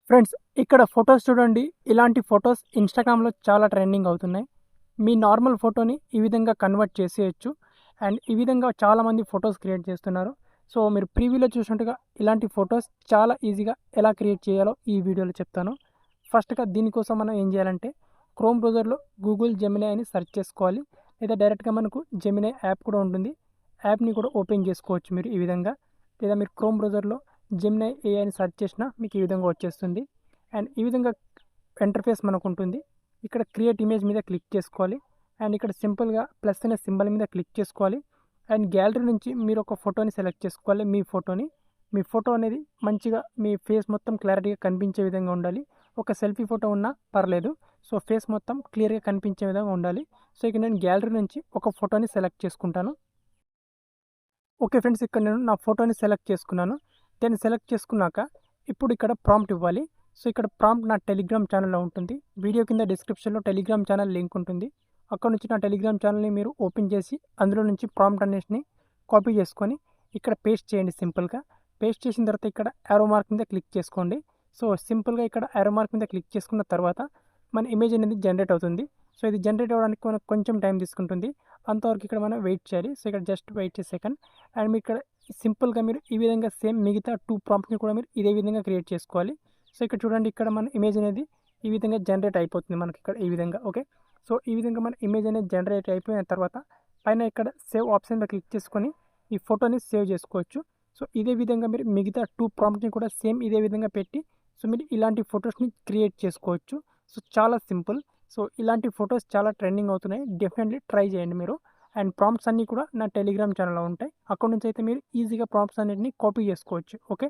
Friends ఇక్కడ photos చూడండి. ఇలాంటి ఫొటోస్ ఇన్‌స్టాగ్రామ్‌లో చాలా ట్రెండింగ్ అవుతున్నాయి. మీ నార్మల్ ఫోటోని ఈ విధంగా కన్వర్ట్ చేసేయొచ్చు. అండ్ ఈ విధంగా చాలామంది ఫొటోస్ క్రియేట్ చేస్తున్నారు. సో, మీరు ప్రీవ్యూలో చూసినట్టుగా ఇలాంటి ఫొటోస్ చాలా ఈజీగా ఎలా క్రియేట్ చేయాలో ఈ వీడియోలో చెప్తాను. ఫస్ట్‌గా దీనికోసం మనం ఏం చేయాలంటే క్రోమ్ బ్రౌజర్‌లో గూగుల్ జెమినీ అని సెర్చ్ చేసుకోవాలి. లేదా డైరెక్ట్‌గా మనకు జెమినీ యాప్ కూడా ఉంటుంది. యాప్‌ని కూడా ఓపెన్ చేసుకోవచ్చు మీరు ఈ విధంగా. లేదా మీరు క్రోమ్ బ్రౌజర్‌లో జెమినీ ఏఐ అని సెర్చ్ చేసినా మీకు ఈ విధంగా వచ్చేస్తుంది. అండ్ ఈ విధంగా ఇంటర్ఫేస్ మనకు ఉంటుంది. ఇక్కడ క్రియేట్ ఇమేజ్ మీద క్లిక్ చేసుకోవాలి. అండ్ ఇక్కడ సింపుల్‌గా ప్లస్ అనే సింబల్ మీద క్లిక్ చేసుకోవాలి. అండ్ గ్యాలరీ నుంచి మీరు ఒక ఫోటోని సెలెక్ట్ చేసుకోవాలి. మీ ఫోటోని. మీ ఫోటో అనేది మంచిగా మీ ఫేస్ మొత్తం క్లారిటీగా కనిపించే విధంగా ఉండాలి. ఒక సెల్ఫీ ఫోటో ఉన్నా పర్లేదు. సో, ఫేస్ మొత్తం క్లియర్‌గా కనిపించే విధంగా ఉండాలి. సో, ఇక్కడ నేను గ్యాలరీ నుంచి ఒక ఫోటోని సెలెక్ట్ చేసుకుంటాను. ఓకే ఫ్రెండ్స్, ఇక్కడ నేను నా ఫోటోని సెలెక్ట్ చేసుకున్నాను. దాన్ని సెలెక్ట్ చేసుకున్నాక ఇప్పుడు ఇక్కడ ప్రాంప్ట్ ఇవ్వాలి. సో, ఇక్కడ ప్రాంప్ట్ నా టెలిగ్రామ్ ఛానల్‌లో ఉంటుంది. వీడియో కింద డిస్క్రిప్షన్‌లో టెలిగ్రామ్ ఛానల్ లింక్ ఉంటుంది. అక్కడ నుంచి నా టెలిగ్రామ్ ఛానల్‌ని మీరు ఓపెన్ చేసి అందులో నుంచి ప్రాంప్ట్ అనేటిని కాపీ చేసుకొని ఇక్కడ పేస్ట్ చేయండి సింపుల్‌గా. పేస్ట్ చేసిన తర్వాత ఇక్కడ యారో మార్క్ మీద క్లిక్ చేసుకోండి. సో, సింపుల్‌గా ఇక్కడ యారో మార్క్ మీద క్లిక్ చేసుకున్న తర్వాత మన ఇమేజ్ అనేది జనరేట్ అవుతుంది. సో, ఇది జనరేట్ అవ్వడానికి మనకు కొంచెం టైం తీసుకుంటుంది. అంతవరకు ఇక్కడ మనం వెయిట్ చేయాలి. సో, ఇక్కడ just wait a second. And మీరు ఇక్కడ సింపుల్‌గా మీరు ఈ విధంగా సేమ్ మిగతా 2 ప్రాంప్ట్‌ని కూడా మీరు ఇదే విధంగా క్రియేట్ చేసుకోవాలి. సో, ఇక్కడ చూడండి, ఇక్కడ మన ఇమేజ్ అనేది ఈ విధంగా జనరేట్ అయిపోతుంది మనకి ఇక్కడ ఈ విధంగా. ఓకే. సో, ఈ విధంగా మన ఇమేజ్ అనేది జనరేట్ అయిపోయిన తర్వాత పైన ఇక్కడ సేవ్ ఆప్షన్ మీద క్లిక్ చేసుకొని ఈ ఫోటోని సేవ్ చేసుకోవచ్చు. సో, ఇదే విధంగా మీరు మిగతా 2 ప్రాంప్ట్‌ని కూడా సేమ్ ఇదే విధంగా పెట్టి సో, మీరు ఇలాంటి ఫోటోస్‌ని క్రియేట్ చేసుకోవచ్చు. సో, చాలా సింపుల్. సో, ఇలాంటి ఫోటోస్ చాలా ట్రెండింగ్ అవుతున్నాయి. డెఫినెట్‌లీ ట్రై చేయండి మీరు. అండ్ ప్రాంప్ట్స్ అన్నీ కూడా నా టెలిగ్రామ్ ఛానల్‌లో ఉంటాయి. అక్కడి నుంచి అయితే మీరు ఈజీగా ప్రాంప్ట్స్ అన్నిటిని కాపీ చేసుకోవచ్చు. ఓకే.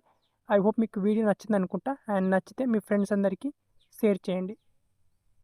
ఐ హోప్ మీకు వీడియో నచ్చిందనుకుంటా. అండ్ నచ్చితే మీ ఫ్రెండ్స్ అందరికీ షేర్ చేయండి.